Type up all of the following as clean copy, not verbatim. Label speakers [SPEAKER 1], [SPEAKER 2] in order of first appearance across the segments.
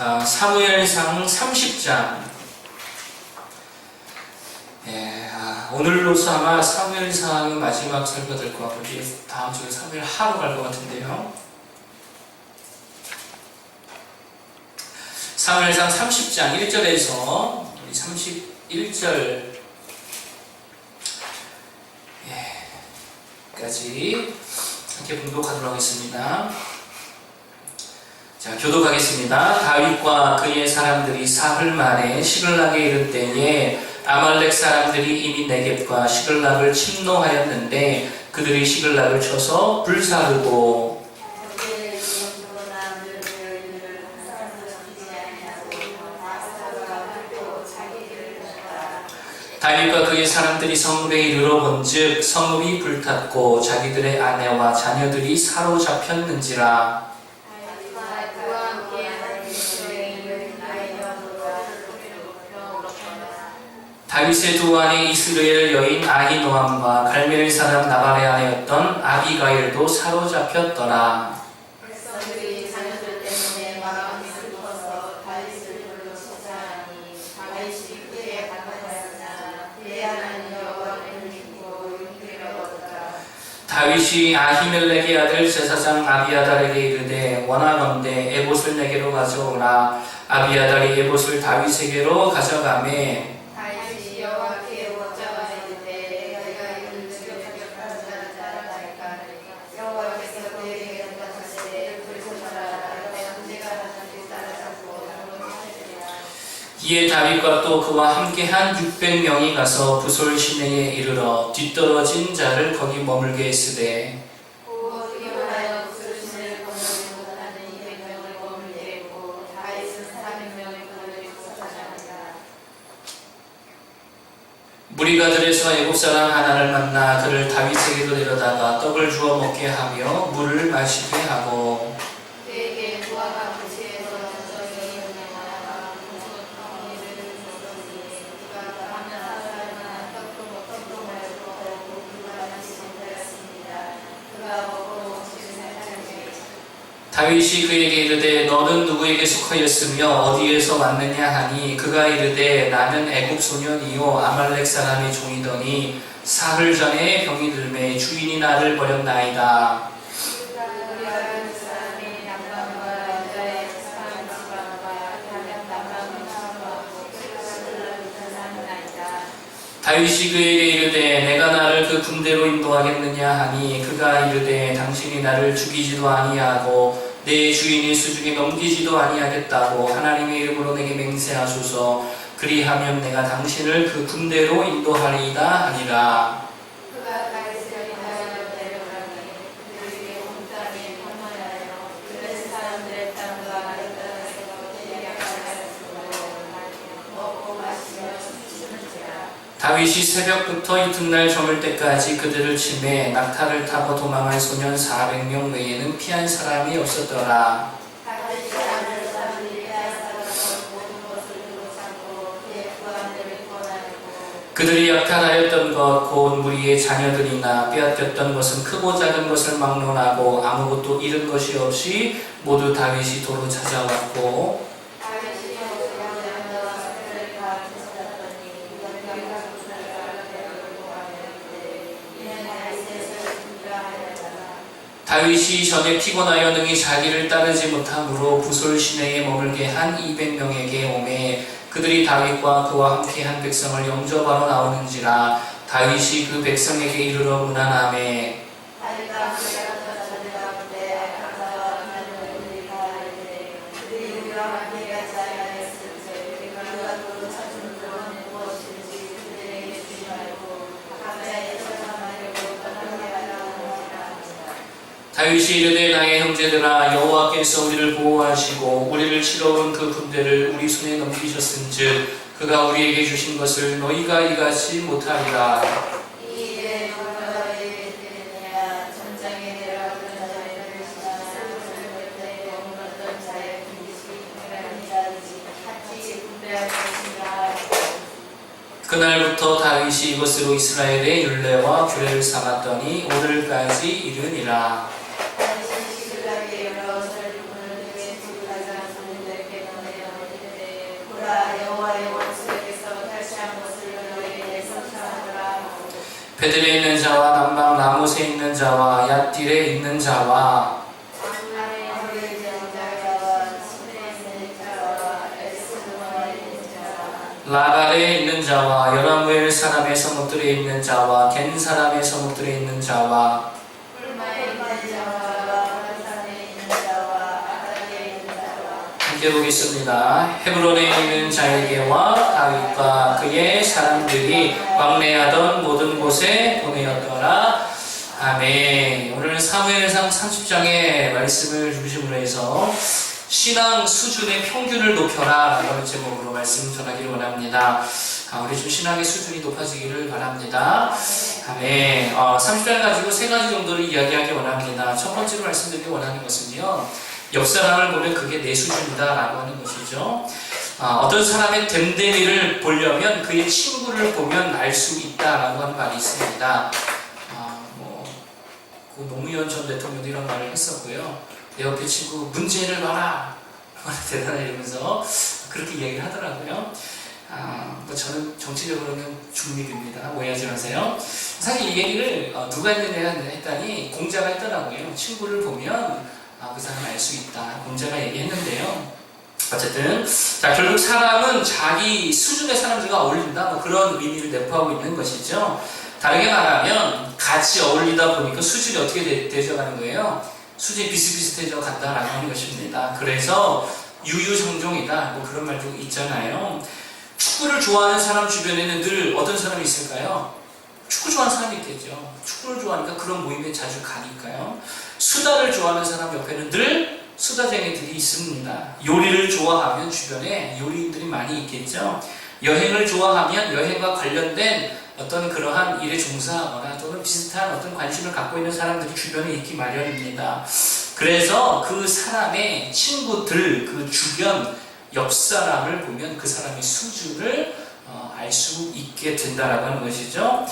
[SPEAKER 1] 사무엘상 30장. 오늘로서 아마 사무엘상의 마지막 설교가 될 것 같고, 다음 주에 사무엘 하러 갈 것 같은데요. 사무엘상 30장 1절에서 31절 까지 함께 봉독하도록 하겠습니다. 자, 교독하겠습니다. 다윗과 그의 사람들이 사흘 만에 시글락에 이른 때에 아말렉 사람들이 이미 네겝과 시글락을 침노하였는데 그들이 시글락을 쳐서 불사르고 다윗과 그의 사람들이 성읍에 이르러 본즉 성읍이 불탔고 자기들의 아내와 자녀들이 사로잡혔는지라. 다윗의 두 아내 이스라엘 여인 아히노함과 갈멜 사람 나발의 아내였던 아비가일도 사로잡혔더라.
[SPEAKER 2] 백성들이 자녀들 때문에 마음이 슬퍼서 다윗을 불러 찾아하니 다윗이 그에게 반응하였으나 그의 하나님 여호와를 믿고 용기를 얻었다.
[SPEAKER 1] 다윗이 아히멜렉의 아들 제사장 아비아달에게 이르되 원하건대 에봇을 내게로 가져오라. 아비아달이 에봇을 다윗에게로 가져가매
[SPEAKER 2] 다윗이 여호와께 여짜와 이르되 내가 이를 죽여주겠다는 자를 따라갈까. 여호와께서 그에게 대답하시되 불소하라. 내가 내가 하나님을 따라잡고 너를 살리라.
[SPEAKER 1] 이에 다윗과 또 그와 함께한 600명이 가서 부솔 시내에 이르러 뒤떨어진 자를 거기 머물게 했으되
[SPEAKER 2] 그리하여 부르심을 건너지 못하는 200명을 머물게 했고 다윗은 400명의 그들을 쫓아나니라.
[SPEAKER 1] 무리가 들에서 애국 사람 하나를 만나 그를 다윗에게로 데려다가 떡을 주어 먹게 하며 물을 마시게 하고
[SPEAKER 2] 그에게 무화과 부시에서 전적이 은행하다가 무화과를 줬더니 그가 하면 사람은 떡도 먹지도 말고 물과 마시고 되었습니다. 그가 먹고 먹지를 살게.
[SPEAKER 1] 다윗이 그에게 이르되 너는 누구에게 속하였으며 어디에서 왔느냐 하니 그가 이르되 나는 애국 소년이요 아말렉 사람의 종이더니 사흘 전에 병이 들매 주인이 나를 버렸나이다.
[SPEAKER 2] 우리가 사람이 남방과 여자의 사람 지방과 다른 남방을 사람하고 그들을 사람이나이다.
[SPEAKER 1] 다윗이 그에게 이르되 내가 나를 그 군대로 인도하겠느냐 하니 그가 이르되 당신이 나를 죽이지도 아니하고 내 주인의 수중에 넘기지도 아니하겠다고 하나님의 이름으로 내게 맹세하소서. 그리하면 내가 당신을 그 군대로 인도하리이다 하니라.
[SPEAKER 2] 그가 다윗을 인하여 데려가니 그들에게 온 땅에 평안하여 그들 사람들의 땅과 아랫땅에서 대략하였으므로 먹고 마시며 춤추는지라.
[SPEAKER 1] 다윗이 새벽부터 이튿날 저물 때까지 그들을 치매 낙타를 타고 도망한 소년 400명 외에는 피한 사람이 없었더라.
[SPEAKER 2] 다윗이 아는 사람들이 빼앗아가서 모든 것을 들어잡고 그의 부하들을 권하였고
[SPEAKER 1] 그들이 약탈하였던 것 곧 무리의 자녀들이나 빼앗겼던 것은 크고 작은 것을 막론하고 아무것도 잃은 것이 없이 모두 다윗이 도로 찾아왔고
[SPEAKER 2] 다윗이 여호와의 양과 그들을 다 찾았더니 영광과 조사를 알아내려고 하였는데 이는 다윗의 설득이라 하였더라.
[SPEAKER 1] 다윗이 전에 피곤하여 능히 자기를 따르지 못함으로 부솔 시내에 머물게 한 200명에게 오매 그들이 다윗과 그와 함께한 백성을 영접하러 나오는지라. 다윗이 그 백성에게 이르러 문안하매
[SPEAKER 2] 다윗과 그가 자들 가운데 아까와 하나님을 우리 다 알되 그들이 우리와 함께 같이 하였을지 우리가 도로 찾은 구원은 무엇인지 그들에게 주지 말고 각자의 설명하려고 떠나게 하라는지라.
[SPEAKER 1] 다윗이 이르되 나의 형제들아 여호와께서 우리를 보호하시고 우리를 치러 온 그 군대를 우리 손에 넘기셨은즉 그가 우리에게 주신 것을 너희가 이같이 못하리라.
[SPEAKER 2] 이 일에 너희가 이르느냐 전장에 내려오던 자들을 사람을 때 머물렀던 자의 군기시 이라든지 같이 분배할 것인가.
[SPEAKER 1] 그날부터 다윗이 이것으로 이스라엘의 율례와 규례를 삼았더니 오늘까지 이르니라.
[SPEAKER 2] 다윗이 시글락에 여러 설문을 내게 주가자 손들에게
[SPEAKER 1] 베들에 있는 자와 남방 라못에 있는 자와 얏딜에 있는 자와 라갈에 있는 자와 여라무엘 사람의 성읍들에 있는 자와 겐 사람의 성읍들에 있는 자와 함께 보겠습니다. 헤브론에 있는 자에게와 다윗과 그의 사람들이 왕래하던 모든 곳에 보내었더라. 아멘. 오늘 사무엘상 30장의 말씀을 중심으로 해서 신앙 수준의 평균을 높여라 라는 제목으로 말씀 전하기를 원합니다. 우리 좀 신앙의 수준이 높아지기를 바랍니다. 아멘. 30장을 가지고 세 가지 정도를 이야기하기 원합니다. 첫 번째로 말씀드리기 원하는 것은요, 옆 사람을 보면 그게 내 수준이다 라고 하는 것이죠. 어떤 사람의 됨됨이를 보려면 그의 친구를 보면 알 수 있다 라고 하는 말이 있습니다. 그 노무현 전 대통령도 이런 말을 했었고요. 내 옆에 친구 문재인을 봐라 대단해 이러면서 그렇게 이야기를 하더라고요. 저는 정치적으로는 중립입니다. 오해하지 마세요. 사실 이 얘기를 누가 했느냐 했더니 공자가 했더라고요. 친구를 보면 그 사람 알 수 있다. 공자가 얘기했는데요. 어쨌든 결국 사람은 자기 수준의 사람들과 어울린다, 그런 의미를 내포하고 있는 것이죠. 다르게 말하면 같이 어울리다 보니까 수준이 어떻게 되져가는 거예요? 수준이 비슷비슷해져 간다라고 하는 것입니다. 그래서 유유상종이다, 그런 말도 있잖아요. 축구를 좋아하는 사람 주변에는 늘 어떤 사람이 있을까요? 축구 좋아하는 사람이 있겠죠. 축구를 좋아하니까 그런 모임에 자주 가니까요. 수다를 좋아하는 사람 옆에는 늘 수다쟁이들이 있습니다. 요리를 좋아하면 주변에 요리인들이 많이 있겠죠. 여행을 좋아하면 여행과 관련된 어떤 그러한 일에 종사하거나 또는 비슷한 어떤 관심을 갖고 있는 사람들이 주변에 있기 마련입니다. 그래서 그 사람의 친구들, 그 주변 옆 사람을 보면 그 사람의 수준을 알 수 있게 된다라고 하는 것이죠.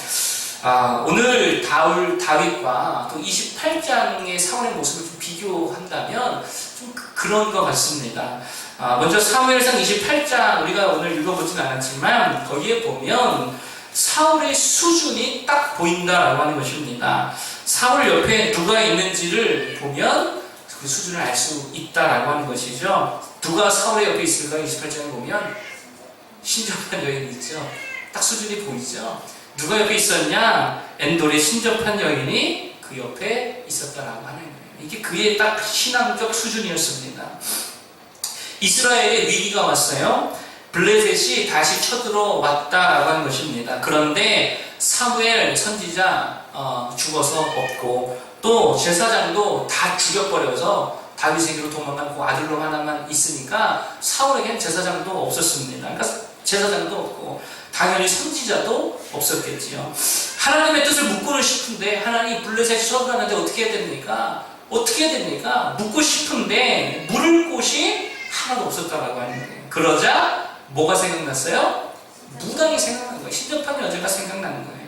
[SPEAKER 1] 오늘 다윗과 또 28장의 사울의 모습을 좀 비교한다면 좀 그런 것 같습니다. 먼저 사무엘상 28장 우리가 오늘 읽어보진 않았지만 거기에 보면 사울의 수준이 딱 보인다라고 하는 것입니다. 사울 옆에 누가 있는지를 보면 그 수준을 알 수 있다라고 하는 것이죠. 누가 사울의 옆에 있을까? 28장에 보면 신접한 여인이 있죠. 딱 수준이 보이죠. 누가 옆에 있었냐? 엔돌의 신접한 여인이 그 옆에 있었다라고 하는 거예요. 이게 그의 딱 신앙적 수준이었습니다. 이스라엘에 위기가 왔어요. 블레셋이 다시 쳐들어왔다라고 하는 것입니다. 그런데 사무엘 선지자 죽어서 없고 또 제사장도 다 죽여버려서 다윗에게로 도망간 그 아들로 하나만 있으니까 사울에겐 제사장도 없었습니다. 그러니까 제사장도 없고 당연히 선지자도 없었겠지요. 하나님의 뜻을 묻고는 싶은데 하나님 블레셋이 쳐들어가는데 어떻게 해야 됩니까? 어떻게 해야 됩니까? 묻고 싶은데 물을 곳이 하나도 없었다라고 하는 거예요. 그러자 뭐가 생각났어요? 무당이 생각난 거예요. 신접한 여자가 생각나는 거예요.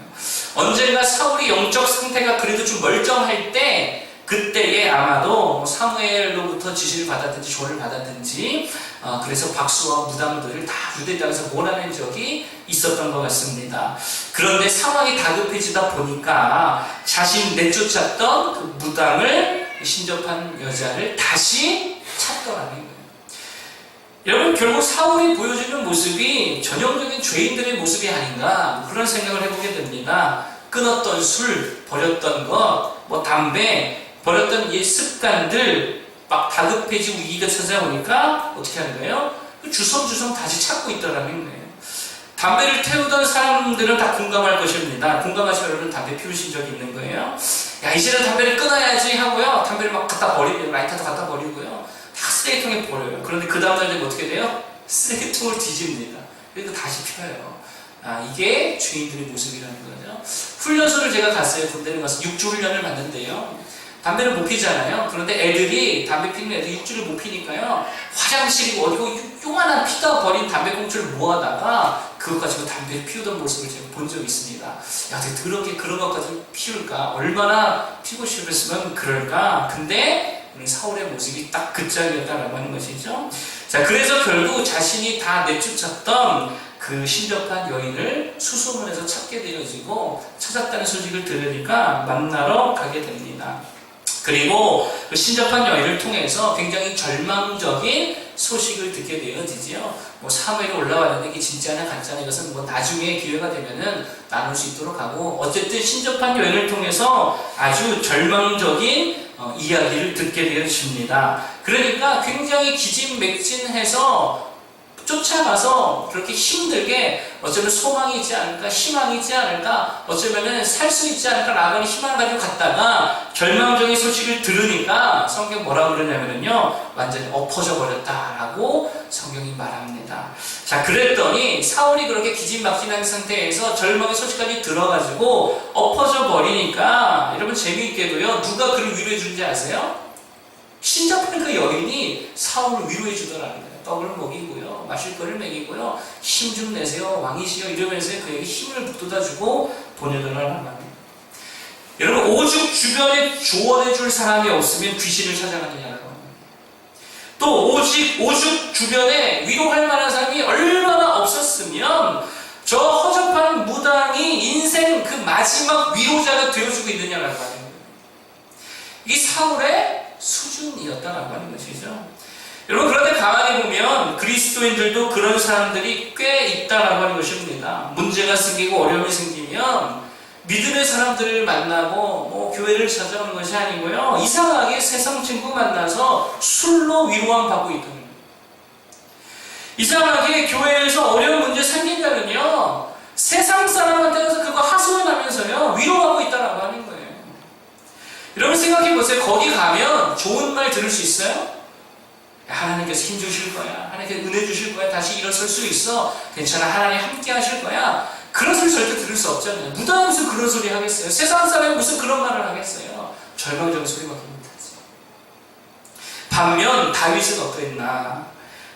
[SPEAKER 1] 언젠가 사울이 영적 상태가 그래도 좀 멀쩡할 때 그때에 아마도 사무엘로부터 지시를 받았든지 조를 받았든지 그래서 박수와 무당들을 다 유대 땅에서 몰아낸 적이 있었던 것 같습니다. 그런데 상황이 다급해지다 보니까 자신 내쫓았던 그 무당을 신접한 여자를 다시 찾더라는 거예요. 여러분 결국 사울이 보여주는 모습이 전형적인 죄인들의 모습이 아닌가 그런 생각을 해보게 됩니다. 끊었던 술, 버렸던 것, 담배, 버렸던 옛 습관들 막 다급해지고 위기가 찾아오니까 어떻게 하는 거예요? 주섬주섬 다시 찾고 있더라는 거예요. 담배를 태우던 사람들은 다 공감할 것입니다. 공감하시면 여러분 담배 피우신 적이 있는 거예요. 야 이제는 담배를 끊어야지 하고요. 담배를 막 갖다 버리고요. 라이터도 갖다 버리고요. 다 쓰레기통에 버려요. 그런데 그 다음날 되면 어떻게 돼요? 쓰레기통을 뒤집니다. 그래도 다시 펴요. 이게 죄인들의 모습이라는 거죠. 훈련소를 제가 갔어요. 군대를 가서 6주 훈련을 받는데요. 담배를 못 피잖아요. 그런데 애들이 담배 피는 애들 6주를 못 피니까요. 화장실이고 어디고 요만한 피다 버린 담배꽁초를 모아다가 그것 가지고 담배를 피우던 모습을 제가 본 적이 있습니다. 야, 되게 더럽게 그런 것까지 피울까? 얼마나 피고 싶었으면 그럴까? 근데 우리 사울의 모습이 딱 그 짝이었다라고 하는 것이죠. 자, 그래서 결국 자신이 다 내쫓았던 그 그 신접한 여인을 수소문에서 찾게 되어지고 찾았다는 소식을 들으니까 만나러 가게 됩니다. 그리고 그 신접한 여인을 통해서 굉장히 절망적인 소식을 듣게 되어지지요. 사무엘이 올라왔는데 이게 진짜냐 가짜냐 이것은 나중에 기회가 되면은 나눌 수 있도록 하고, 어쨌든 신접한 여인을 통해서 아주 절망적인 이야기를 듣게 되어집니다. 그러니까 굉장히 기진맥진해서 쫓아가서 그렇게 힘들게 어쩌면 소망이 있지 않을까, 희망이 있지 않을까, 어쩌면은 살 수 있지 않을까 라고 희망을 가지고 갔다가 절망적인 소식을 들으니까 성경 뭐라고 그러냐면요, 완전히 엎어져 버렸다라고 성경이 말합니다. 자, 그랬더니 사울이 그렇게 기진막진한 상태에서 절망의 소식까지 들어가지고 엎어져 버리니까, 여러분 재미있게도요, 누가 그를 위로해 주는지 아세요? 신접한 그 여인이 사울을 위로해 주더라는 거예요. 떡을 먹이고요, 마실 거를 먹이고요, 힘 좀 내세요, 왕이시여 이러면서 그에게 힘을 북돋아주고 보내더라는 말입니다. 여러분, 오죽 주변에 조언해 줄 사람이 없으면 귀신을 찾아가느냐라고 합니다. 또 오죽 주변에 위로할 만한 사람이 얼마나 없었으면 저 허접한 무당이 인생 그 마지막 위로자가 되어주고 있느냐라고 하는 거예요. 이 사울의 수준이었다라고 하는 것이죠. 여러분, 그런데 가만히 보면 그리스도인들도 그런 사람들이 꽤 있다라고 하는 것입니다. 문제가 생기고 어려움이 생기면 믿음의 사람들을 만나고 교회를 찾아오는 것이 아니고요, 이상하게 세상 친구 만나서 술로 위로함 받고 있다는 거예요. 이상하게 교회에서 어려운 문제 생긴다면요, 세상 사람한테 가서 그거 하소연하면서요 위로하고 있다라고 하는 거예요. 여러분 생각해 보세요. 거기 가면 좋은 말 들을 수 있어요? 하나님께서 힘 주실 거야, 하나님께서 은혜 주실 거야, 다시 일어설 수 있어, 괜찮아, 하나님 함께 하실 거야, 그런 소리 절대 들을 수 없잖아요. 무당이 무슨 그런 소리 하겠어요? 세상 사람이 무슨 그런 말을 하겠어요? 절망적인 소리밖에 못하지. 반면 다윗은 어땠나?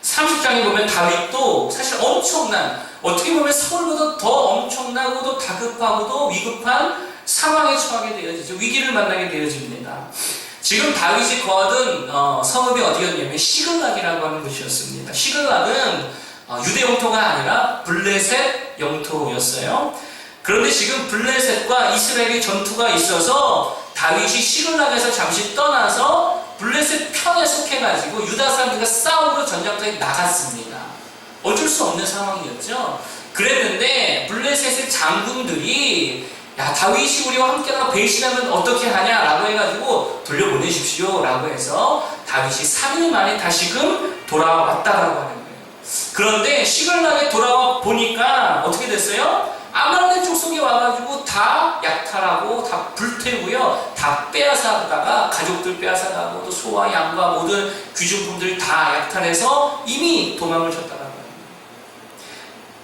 [SPEAKER 1] 30장에 보면 다윗도 사실 엄청난, 어떻게 보면 사울보다 더 엄청나고도 다급하고도 위급한 상황에 처하게 되어지죠. 위기를 만나게 되어집니다. 지금 다윗이 거하던 성읍이 어디였냐면 시글락이라고 하는 곳이었습니다. 시글락은 유대 영토가 아니라 블레셋 영토였어요. 그런데 지금 블레셋과 이스라엘의 전투가 있어서 다윗이 시글락에서 잠시 떠나서 블레셋 편에 속해가지고 유다 사람들과 싸우러 전장터에 나갔습니다. 어쩔 수 없는 상황이었죠. 그랬는데 블레셋의 장군들이 야, 다윗이 우리와 함께하다가 배신하면 어떻게 하냐라고 해가지고 돌려보내십시오 라고 해서 다윗이 3일 만에 다시금 돌아왔다라고 하는 거예요. 그런데 시글락에 돌아와 보니까 어떻게 됐어요? 아말렉 족속이 와가지고 다 약탈하고 다 불태우고요, 다 빼앗아다가 가족들 빼앗아가고 또 소와 양과 모든 귀중품들을 다 약탈해서 이미 도망을 쳤다라고 합니다.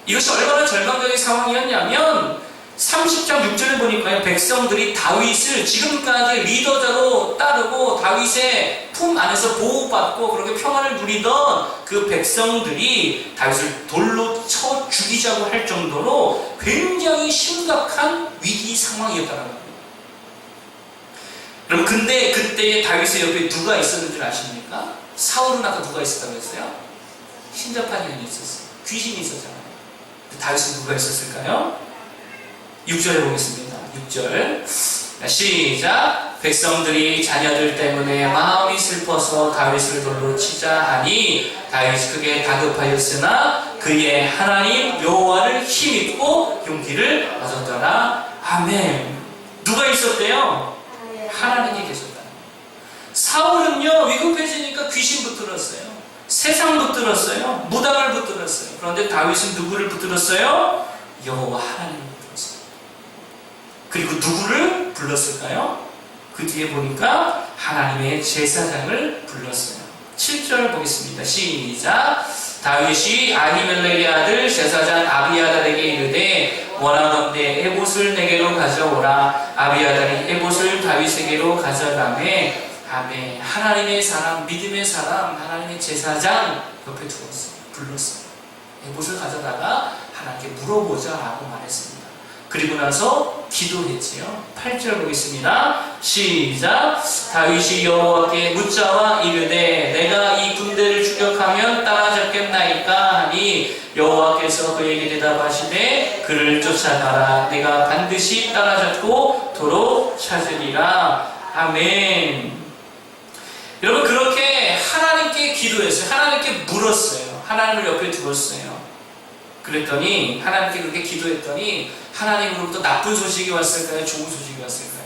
[SPEAKER 1] 이것이 얼마나 절망적인 상황이었냐면 30장 6절에 보니까요, 백성들이 다윗을 지금까지 리더자로 따르고 다윗의 품 안에서 보호받고 그렇게 평안을 누리던 그 백성들이 다윗을 돌로 쳐 죽이자고 할 정도로 굉장히 심각한 위기 상황이었다는 겁니다. 여러분, 근데 그때 다윗의 옆에 누가 있었는 줄 아십니까? 사울은 아까 누가 있었다고 했어요? 신접한 여인이 있었어요. 귀신이 있었잖아요. 다윗은 누가 있었을까요? 6절에 보겠습니다. 6절 시작. 백성들이 자녀들 때문에 마음이 슬퍼서 다윗을 돌로 치자 하니 다윗이 크게 다급하였으나 그의 하나님 여호와를 힘입고 용기를 얻었더라. 아멘. 누가 있었대요? 하나님이 계셨다. 사울은요, 위급해지니까 귀신 붙들었어요, 세상 붙들었어요, 무당을 붙들었어요. 그런데 다윗은 누구를 붙들었어요? 여호와 하나님을 붙들었어요. 그리고 누구를 불렀을까요? 그 뒤에 보니까 하나님의 제사장을 불렀어요. 7절 보겠습니다. 시작. 다윗이 아히멜렉의 아들 제사장 아비아달에게 이르되 원하건대 에봇을 내게로 가져오라. 아비아달이 에봇을 다윗에게로 가져가매 아멘. 하나님의 사람, 믿음의 사람, 하나님의 제사장 옆에 두었어요. 불렀어요. 에봇을 가져다가 하나님께 물어보자 라고 말했습니다. 그리고 나서 기도했지요. 8절 보겠습니다. 시작. 다윗이 여호와께 묻자와 이르되 내가 이 군대를 추격하면 따라잡겠나이까 하니 여호와께서 그에게 대답하시되 그를 쫓아가라. 내가 반드시 따라잡고 도로 찾으리라. 아멘. 여러분, 그렇게 하나님께 기도했어요. 하나님께 물었어요. 하나님을 옆에 두었어요. 그랬더니 하나님께 그렇게 기도했더니 하나님으로부터 나쁜 소식이 왔을까요? 좋은 소식이 왔을까요?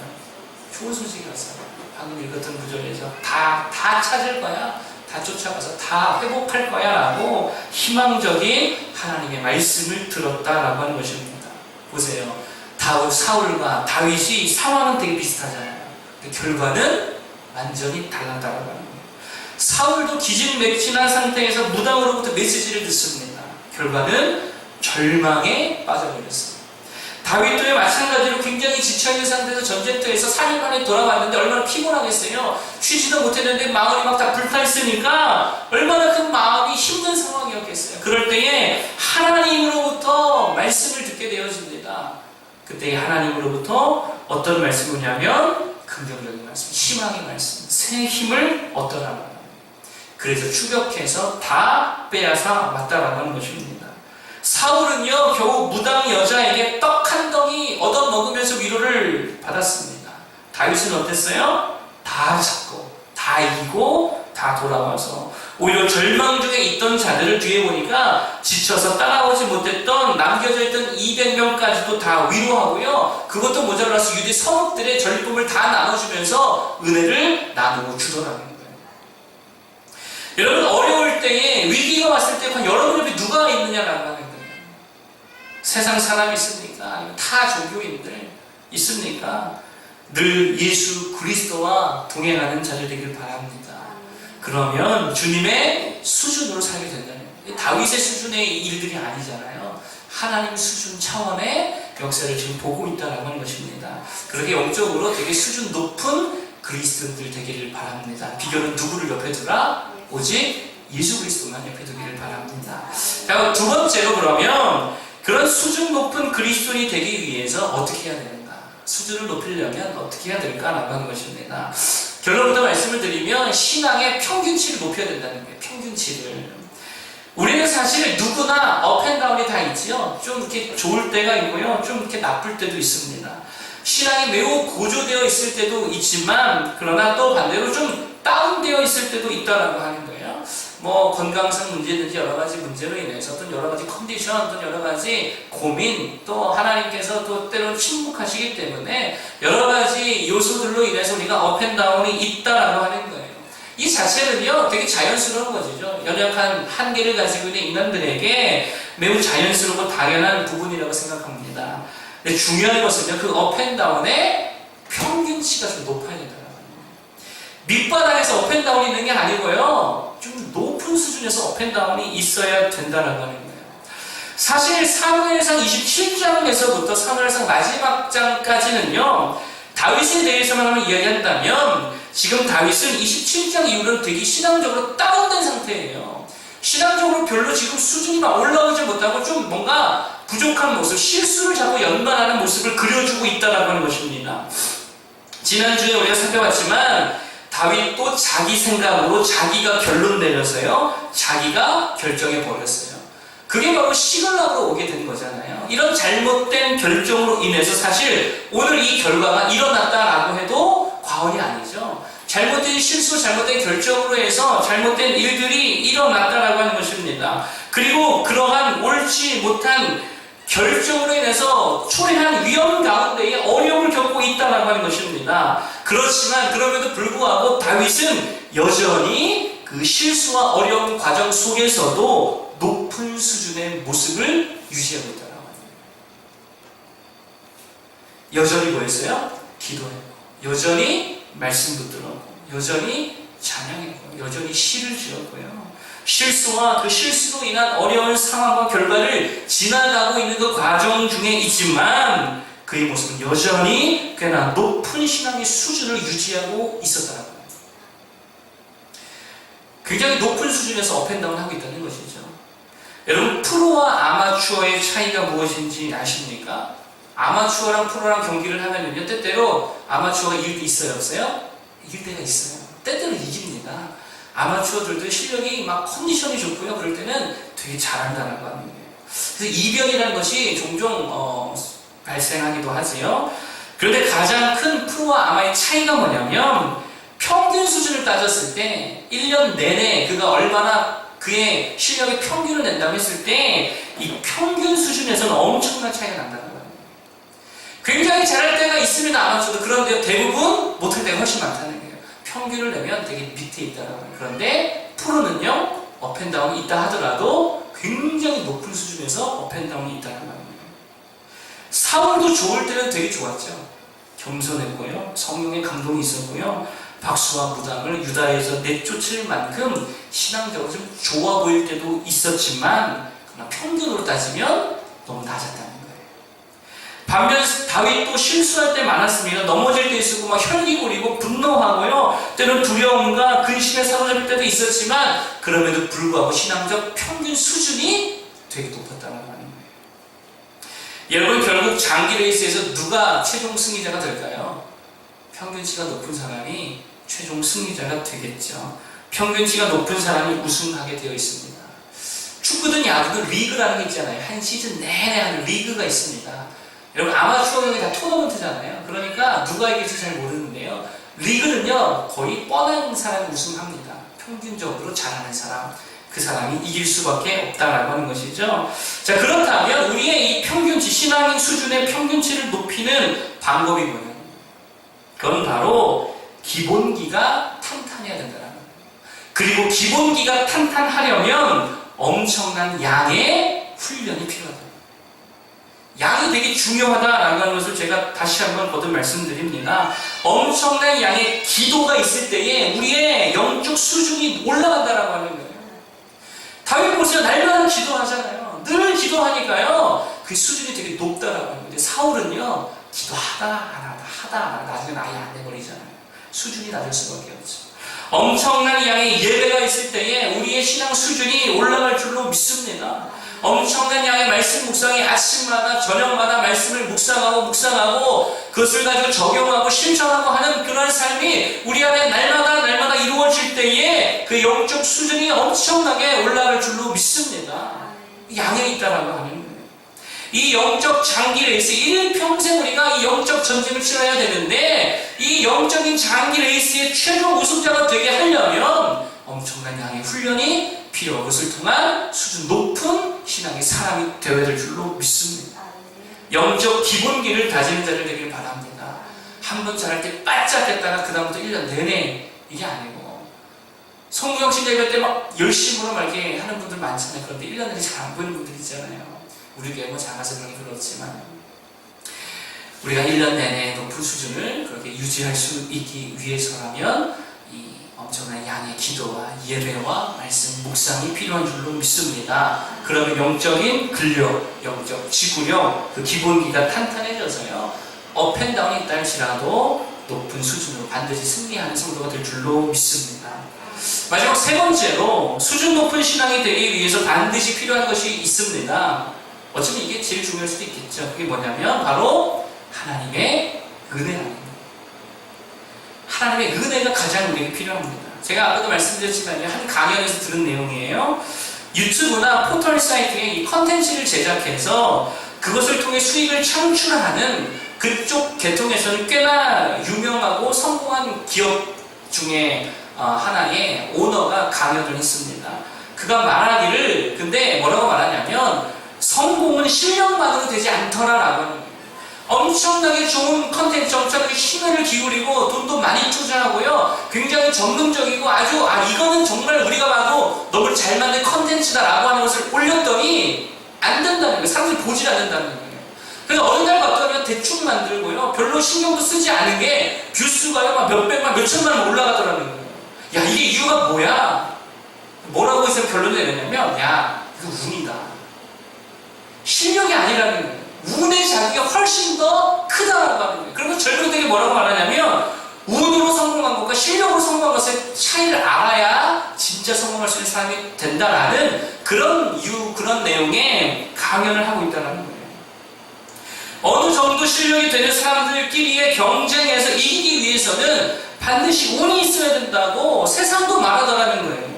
[SPEAKER 1] 좋은 소식이 왔어요. 방금 읽었던 구절에서 다 찾을 거야, 다 쫓아가서 다 회복할 거야 라고 희망적인 하나님의 말씀을 들었다라고 하는 것입니다. 보세요. 사울과 다윗이 상황은 되게 비슷하잖아요. 결과는 완전히 달랐다라고 하는 거예요. 사울도 기진맥진한 상태에서 무당으로부터 메시지를 듣습니다. 결과는 절망에 빠져버렸어요. 다윗도 마찬가지로 굉장히 지쳐있는 상태에서 전쟁터에서 4일 만에 돌아왔는데 얼마나 피곤하겠어요. 쉬지도 못했는데 마음이 막 다 불타있으니까 얼마나 그 마음이 힘든 상황이었겠어요. 그럴 때에 하나님으로부터 말씀을 듣게 되어집니다. 그때 하나님으로부터 어떤 말씀이냐면 긍정적인 말씀, 희망의 말씀, 새 힘을 얻더라고요. 그래서 추격해서 다 빼앗아 왔다라고 하는 것입니다. 사울은요, 겨우 무당 여자에게 떡 한 덩이 얻어먹으면서 위로를 받았습니다. 다윗은 어땠어요? 다 잡고, 다 이기고, 다 돌아와서 오히려 절망 중에 있던 자들을 뒤에 보니까 지쳐서 따라오지 못했던 남겨져 있던 200명까지도 다 위로하고요. 그것도 모자라서 유대 성읍들의 전리품을 다 나눠주면서 은혜를 나누고 주더라는 거예요. 여러분, 어려울 때에 위기가 왔을 때 여러분 옆에 누가 있느냐라고 하는 거예요. 세상 사람이 있습니까? 아니면 타 종교인들 있습니까? 늘 예수 그리스도와 동행하는 자들 되길 바랍니다. 그러면 주님의 수준으로 살게 된다는 거예요. 다윗의 수준의 일들이 아니잖아요. 하나님 수준 차원의 역사를 지금 보고 있다는 하는 것입니다. 그렇게 영적으로 되게 수준 높은 그리스도인들 되기를 바랍니다. 비교는 누구를 옆에 두라? 오직 예수 그리스도만 옆에 두기를 바랍니다. 자, 두 번째로 그러면 그런 수준 높은 그리스도인이 되기 위해서 어떻게 해야 되는가? 수준을 높이려면 어떻게 해야 될까라고 하는 것입니다. 결론부터 말씀을 드리면 신앙의 평균치를 높여야 된다는 거예요. 평균치를. 우리는 사실 누구나 업앤다운이 다 있지요. 좀 이렇게 좋을 때가 있고요. 좀 이렇게 나쁠 때도 있습니다. 신앙이 매우 고조되어 있을 때도 있지만 그러나 또 반대로 좀 다운되어 있을 때도 있다라고 하는 거예요. 뭐 건강상 문제든지 여러 가지 문제로 인해서 어떤 여러 가지 컨디션, 어떤 여러 가지 고민, 또 하나님께서 또 때로 침묵하시기 때문에 여러 가지 요소들로 인해서 우리가 업앤다운이 있다라고 하는 거예요. 이 자체는요 되게 자연스러운 것이죠. 연약한 한계를 가지고 있는 인간들에게 매우 자연스럽고 당연한 부분이라고 생각합니다. 근데 중요한 것은요 그 업앤다운의 평균치가 좀 높아야 된다는 거예요. 밑바닥에서 업앤다운이 있는 게 아니고요 좀 높은 수준에서 업앤다운이 있어야 된다는 거예요. 사실 사무엘상 27장에서부터 사무엘상 마지막 장까지는요 다윗에 대해서만 한번 이야기한다면 지금 다윗은 27장 이후로는 되게 신앙적으로 다운된 상태예요. 신앙적으로 별로 지금 수준이 막 올라오지 못하고 좀 뭔가 부족한 모습, 실수를 자꾸 연관하는 모습을 그려주고 있다라고 하는 것입니다. 지난주에 우리가 살펴봤지만 다윗도 자기 생각으로 자기가 결론 내려서요 자기가 결정해 버렸어요. 그게 바로 시글락으로 오게 된 거잖아요. 이런 잘못된 결정으로 인해서 사실 오늘 이 결과가 일어났다라고 해도 과언이 아니죠. 잘못된 실수, 잘못된 결정으로 해서 잘못된 일들이 일어났다라고 하는 것입니다. 그리고 그러한 옳지 못한 결정으로 인해서 초래한 위험 가운데에 어려움을 겪고 있다라고 하는 것입니다. 그렇지만 그럼에도 불구하고 다윗은 여전히 그 실수와 어려운 과정 속에서도 높은 수준의 모습을 유지하고 있다라고 합니다. 여전히 뭐였어요? 기도했고, 여전히 말씀 붙들었고, 여전히 찬양했고, 여전히 시를 지었고요. 실수와 그 실수로 인한 어려운 상황과 결과를 지나가고 있는 그 과정 중에 있지만 그의 모습은 여전히 꽤나 높은 신앙의 수준을 유지하고 있었다는 거예요. 굉장히 높은 수준에서 업앤다운 하고 있다는 것이죠. 여러분 프로와 아마추어의 차이가 무엇인지 아십니까? 아마추어랑 프로랑 경기를 하면요 때때로 아마추어가 이길 때 있어요 없어요? 이길 때가 있어요. 때때로 이깁니다. 아마추어들도 실력이 막 컨디션이 좋고요. 그럴 때는 되게 잘한다는 거 아니에요. 그래서 이변이라는 것이 종종 발생하기도 하지요. 그런데 가장 큰 프로와 아마의 차이가 뭐냐면 평균 수준을 따졌을 때 1년 내내 그가 얼마나 그의 실력의 평균을 낸다고 했을 때 이 평균 수준에서는 엄청난 차이가 난다는 거예요. 굉장히 잘할 때가 있으면 아마추어도 그런데 대부분 못할 때가 훨씬 많다는 거예요. 평균을 내면 되게 밑에 있다는 거예요. 그런데 프로는요 업앤다운이 있다 하더라도 굉장히 높은 수준에서 업앤다운이 있다는 거예요. 사울도 좋을 때는 되게 좋았죠. 겸손했고요. 성령의 감동이 있었고요. 박수와 무당을 유다에서 내쫓을 만큼 신앙적으로 좀 좋아 보일 때도 있었지만 그러나 평균으로 따지면 너무 낮았다는 거예요. 반면 다윗도 실수할 때 많았습니다. 넘어질 때 있었고 막 혈기 부리고 분노하고요. 때로는 두려움과 근심에 사로잡힐 때도 있었지만 그럼에도 불구하고 신앙적 평균 수준이 되게 높았다는 거예요. 여러분 결국 장기 레이스에서 누가 최종 승리자가 될까요? 평균치가 높은 사람이 최종 승리자가 되겠죠. 평균치가 높은 사람이 우승하게 되어 있습니다. 축구든 야구든 리그라는 게 있잖아요. 한 시즌 내내 하는 리그가 있습니다. 여러분 아마추어 경기 다 토너먼트잖아요. 그러니까 누가 이길지 잘 모르는데요. 리그는요 거의 뻔한 사람이 우승합니다. 평균적으로 잘하는 사람, 그 사람이 이길 수밖에 없다라고 하는 것이죠. 자, 그렇다면 우리의 이 평균치, 신앙의 수준의 평균치를 높이는 방법이 뭐냐? 그건 바로 기본기가 탄탄해야 된다는 거예요. 그리고 기본기가 탄탄하려면 엄청난 양의 훈련이 필요하다. 양이 되게 중요하다라는 것을 제가 다시 한번 거듭 말씀드립니다. 엄청난 양의 기도가 있을 때에 우리의 영적 수준이 올라간다라고 하는 거예요. 다윗 보세요. 날마다 기도하잖아요. 늘 기도하니까요. 그 수준이 되게 높다라고 하는 건데 사울은요. 기도하다 안 하다 나중에 아예 안 해버리잖아요. 수준이 낮을 수밖에 없죠. 엄청난 양의 예배가 있을 때에 우리의 신앙 수준이 올라갈 줄로 믿습니다. 엄청난 양의 말씀 묵상이 아침마다 저녁마다 말씀을 묵상하고 그것을 가지고 적용하고 실천하고 하는 그런 삶이 우리 안에 날마다 이루어질 때에 그 영적 수준이 엄청나게 올라갈 줄로 믿습니다. 양에 있다라고 하는 거예요. 이 영적 장기 레이스, 일평생 우리가 이 영적 전쟁을 치러야 되는데 이 영적인 장기 레이스의 최종 우승자가 되게 하려면 엄청난 양의 훈련이 필요하고 그것을 통한 수준 높은 신앙의 사람이 되어야 될 줄로 믿습니다. 영적 기본기를 다지는 자를 되길 바랍니다. 한번 잘할 때 바짝 했다가 그 다음부터 1년 내내 이게 아니고 성경 신자 예배 때 막 열심으로 막 이렇게 하는 분들 많잖아요. 그런데 1년 내내 잘 안 보이는 분들 있잖아요. 우리 교회 뭐 작아서 그런 게 그렇지만 우리가 1년 내내 높은 수준을 그렇게 유지할 수 있기 위해서라면 이 엄청난 양의 기도와 예배와 말씀 묵상이 필요한 줄로 믿습니다. 그러면 영적인 근력, 영적 지구력, 그 기본기가 탄탄해져서요 업앤다운이 있다 할지라도 높은 수준으로 반드시 승리하는 성도가 될 줄로 믿습니다. 마지막 세 번째로 수준 높은 신앙이 되기 위해서 반드시 필요한 것이 있습니다. 어쩌면 이게 제일 중요할 수도 있겠죠. 그게 뭐냐면 바로 하나님의 은혜랍니다. 하나님의 은혜가 가장 우리에게 필요합니다. 제가 아까도 말씀드렸지만 한 강연에서 들은 내용이에요. 유튜브나 포털 사이트에 이 컨텐츠를 제작해서 그것을 통해 수익을 창출하는 그쪽 계통에서는 꽤나 유명하고 성공한 기업 중에 하나의 오너가 강연을 했습니다. 그가 말하기를 근데 뭐라고 말하냐면 성공은 실력만으로 되지 않더라라고 하는 거예요. 엄청나게 좋은 컨텐츠, 엄청나게 힘을 기울이고 돈도 많이 투자하고요. 굉장히 전문적이고 아주 이거는 정말 우리가 봐도 너무 잘 만든 컨텐츠다라고 하는 것을 올렸더니 안 된다는 거예요. 사람들이 보질 않는다는 거예요. 그래서 어느 날 봤더니 대충 만들고요. 별로 신경도 쓰지 않은 게 뷰수가요 막 몇백만, 몇천만 올라가더라는 거예요. 야 이게 이유가 뭐야? 뭐라고 해서 결론을 내렸냐면 야 이거 운이다. 실력이 아니라는 거예요. 운의 자기가 훨씬 더 크다라고 하는 거예요. 그러면 젊은이들이 뭐라고 말하냐면 운으로 성공한 것과 실력으로 성공한 것의 차이를 알아야 진짜 성공할 수 있는 사람이 된다라는 그런 내용의 강연을 하고 있다는 거예요. 어느 정도 실력이 되는 사람들끼리의 경쟁에서 이기기 위해서는 반드시 운이 있어야 된다고 세상도 말하더라는 거예요.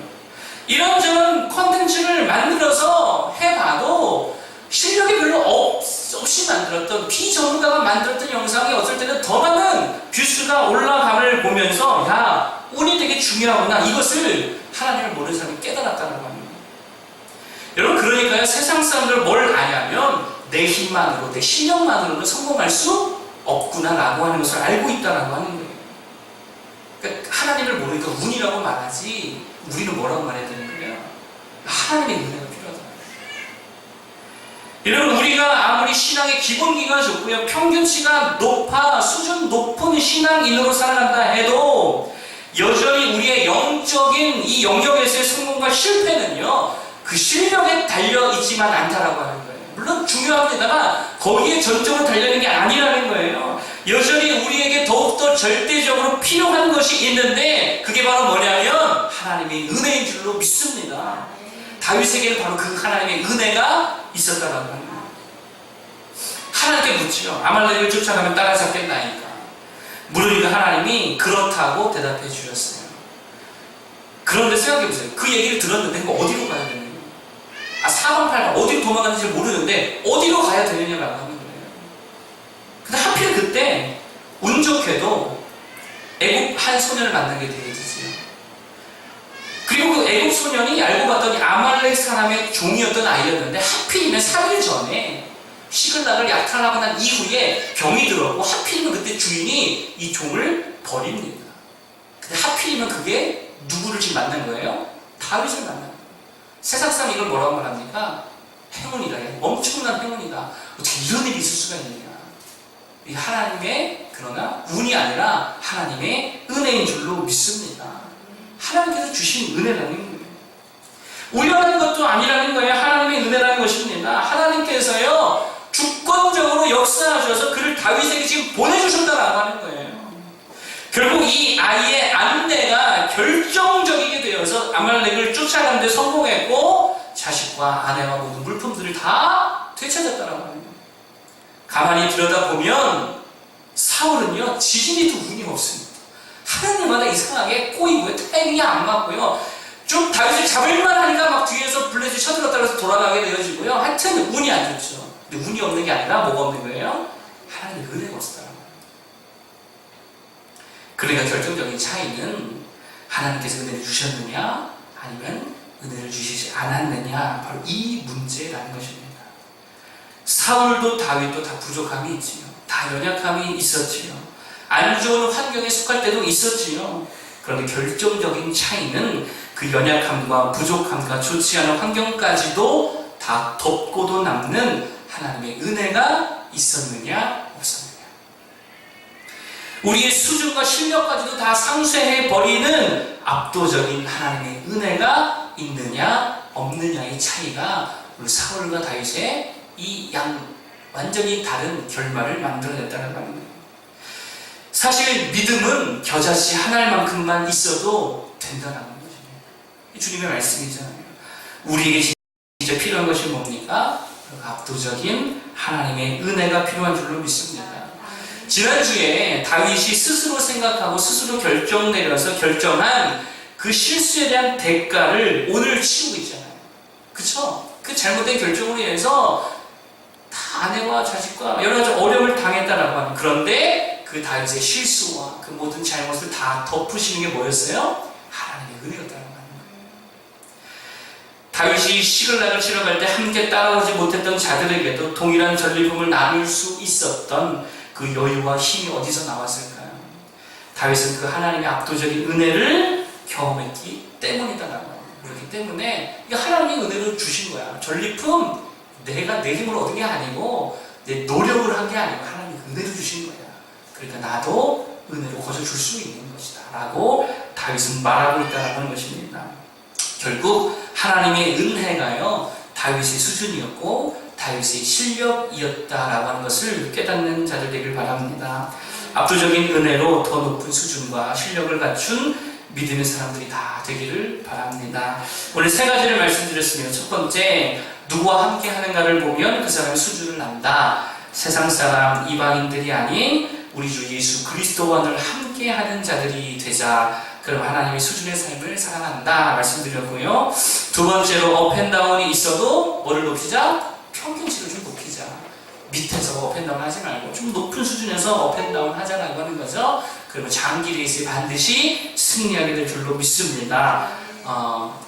[SPEAKER 1] 이런저런 콘텐츠를 만들어서 해봐도 실력이 별로 없이 만들었던 비전문가가 만들었던 영상이 어떨 때는 더 많은 뷰수가 올라감을 보면서 야, 운이 되게 중요하구나. 이것을 하나님을 모르는 사람이 깨달았다는 겁니다. 여러분, 그러니까요, 세상 사람들 뭘 아냐면 내 힘만으로, 내 실력만으로는 성공할 수 없구나라고 하는 것을 알고 있다라고 하는 거예요. 그러니까 하나님을 모르니까 운이라고 말하지, 우리는 뭐라고 말해야 되는 거예요? 하나님의 은혜가 필요하다. 여러분, 우리가 아무리 신앙의 기본기가 좋고요, 평균치가 높아 수준 높은 신앙인으로 살아간다 해도 여전히 우리의 영적인 이 영역에서의 성공과 실패는요, 그 실력에 달려있지만 않다라고 하는 거예요. 물론 중요합니다만 거기에 전적으로 달려있는 게 아니라는 거예요. 여전히 우리에게 더욱더 절대적으로 필요한 것이 있는데 그게 바로 뭐냐면 하나님의 은혜인 줄로 믿습니다. 다윗에게는 바로 그 하나님의 은혜가 있었다라고 합니다. 하나님께 묻지요. 아말렉을 쫓아가면 따라잡겠나이까. 물으니까 하나님이 그렇다고 대답해 주셨어요. 그런데 생각해보세요. 그 얘기를 들었는데 그거 어디로 가야 되느냐. 사방팔방 어디로 도망가는지 모르는데 어디로 가야 되느냐라고 하는 거예요. 근데 하필 그때 운 좋게도 애굽 한 소년을 만나게 되어지지요. 그리고 그 애굽 소년이 알고 봤더니 아말렉 사람의 종이었던 아이였는데 하필이면 3일 전에 시글락을 약탈하고 난 이후에 병이 들었고 하필이면 그때 주인이 이 종을 버립니다. 근데 하필이면 그게 누구를 지금 만난 거예요? 다윗을 만난 거예요. 세상 사람이 이걸 뭐라고 말합니까? 행운이다. 엄청난 행운이다. 어떻게 이런 일이 있을 수가 있느냐. 이 하나님의 그러나 운이 아니라 하나님의 은혜인 줄로 믿습니다. 하나님께서 주신 은혜라는 거예요. 우연한 것도 아니라는 거예요. 하나님의 은혜라는 것입니다. 하나님께서요 주권적으로 역사하셔서 그를 다윗에게 지금 보내주셨다라고 하는 거예요. 결국 이 아이의 안내가 결정적이게 되어서 아말렉을 쫓아가는 데 성공했고 자식과 아내와 모든 물품들을 다 되찾았다라고 합니다. 가만히 들여다보면 사울은요 지진이 또 운이 없습니다. 하나님마다 이상하게 꼬이고요, 타이밍이 안 맞고요, 좀 다윗을 잡을만 하니까 막 뒤에서 블레셋이 쳐들었다 해서 돌아가게 되어지고요. 하여튼 운이 안 좋죠. 근데 운이 없는 게 아니라 뭐가 없는 거예요? 하나님의 은혜가 없었다라고 합니다. 그러니까 결정적인 차이는 하나님께서 은혜를 주셨느냐 아니면 은혜를 주시지 않았느냐, 바로 이 문제라는 것입니다. 사울도 다윗도 다 부족함이 있지요. 다 연약함이 있었지요. 안 좋은 환경에 속할 때도 있었지요. 그런데 결정적인 차이는 그 연약함과 부족함과 좋지 않은 환경까지도 다 덮고도 남는 하나님의 은혜가 있었느냐 없었느냐. 우리의 수준과 실력까지도 다 상쇄해버리는 압도적인 하나님의 은혜가 있느냐 없느냐의 차이가 우리 사울과 다윗의 이 완전히 다른 결말을 만들어냈다는 겁니다. 사실 믿음은 겨자씨 하나만큼만 있어도 된다는 것입니다. 주님의 말씀이잖아요. 우리에게 진짜 필요한 것이 뭡니까? 압도적인 하나님의 은혜가 필요한 줄로 믿습니다. 지난주에 다윗이 스스로 생각하고 스스로 결정 내려서 결정한 그 실수에 대한 대가를 오늘 치르고 있잖아요. 그쵸? 그 잘못된 결정으로 인해서 다 아내와 자식과 여러 가지 어려움을 당했다라고 하는, 그런데 그 다윗의 실수와 그 모든 잘못을 다 덮으시는 게 뭐였어요? 하나님의 은혜였다라고 하는 거예요. 다윗이 시글락을 치러 갈 때 함께 따라오지 못했던 자들에게도 동일한 전리품을 나눌 수 있었던 그 여유와 힘이 어디서 나왔을까요? 다윗은 그 하나님의 압도적인 은혜를 경험했기 때문이다라고 합니다. 그렇기 때문에 이게 하나님의 은혜를 주신 거야. 전리품 내가 내 힘으로 얻은 게 아니고 내 노력을 한 게 아니고 하나님의 은혜를 주신 거야. 그러니까 나도 은혜로 거저 줄 수 있는 것이다 라고 다윗은 말하고 있다는 것입니다. 결국 하나님의 은혜가요 다윗의 수준이었고 다윗의 실력이었다라고 하는 것을 깨닫는 자들 되길 바랍니다. 압도적인 은혜로 더 높은 수준과 실력을 갖춘 믿음의 사람들이 다 되기를 바랍니다. 오늘 세 가지를 말씀드렸으며, 첫 번째, 누구와 함께 하는가를 보면 그 사람의 수준을 안다. 세상 사람, 이방인들이 아닌 우리 주 예수 그리스도와 늘 함께 하는 자들이 되자. 그럼 하나님의 수준의 삶을 살아간다 말씀드렸고요. 두 번째로 업앤다운이 있어도 뭐를 높이자? 평균치를 좀 높이자. 밑에서 업앤다운 하지 말고 좀 높은 수준에서 업앤다운 하자라고 하는 거죠. 그러면 장기 레이스에 반드시 승리하게 될 줄로 믿습니다.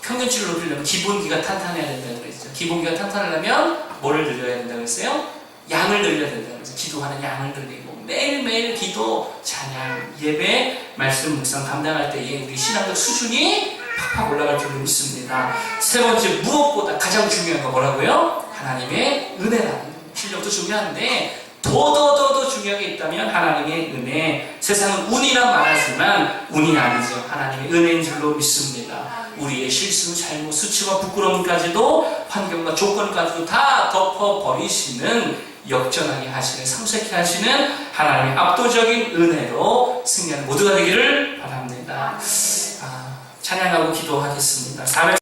[SPEAKER 1] 평균치를 높이려면 기본기가 탄탄해야 된다고 그랬죠. 기본기가 탄탄하려면 뭐를 늘려야 된다고 했어요? 양을 늘려야 된다고 그랬죠. 기도하는 양을 늘리고 매일매일 기도, 찬양, 예배, 말씀 묵상 감당할 때에 우리 신앙적 수준이 팍팍 올라갈 줄로 믿습니다. 세 번째, 무엇보다 가장 중요한 거 뭐라고요? 하나님의 은혜라는 거예요. 실력도 중요한데 더 중요한 게 있다면 하나님의 은혜. 세상은 운이란 말하지만 운이 아니죠. 하나님의 은혜인 줄로 믿습니다. 우리의 실수, 잘못, 수치와 부끄러움까지도 환경과 조건까지도 다 덮어버리시는, 역전하게 하시는, 삼색해 하시는 하나님의 압도적인 은혜로 승리하는 모두가 되기를 바랍니다. 찬양하고 기도하겠습니다.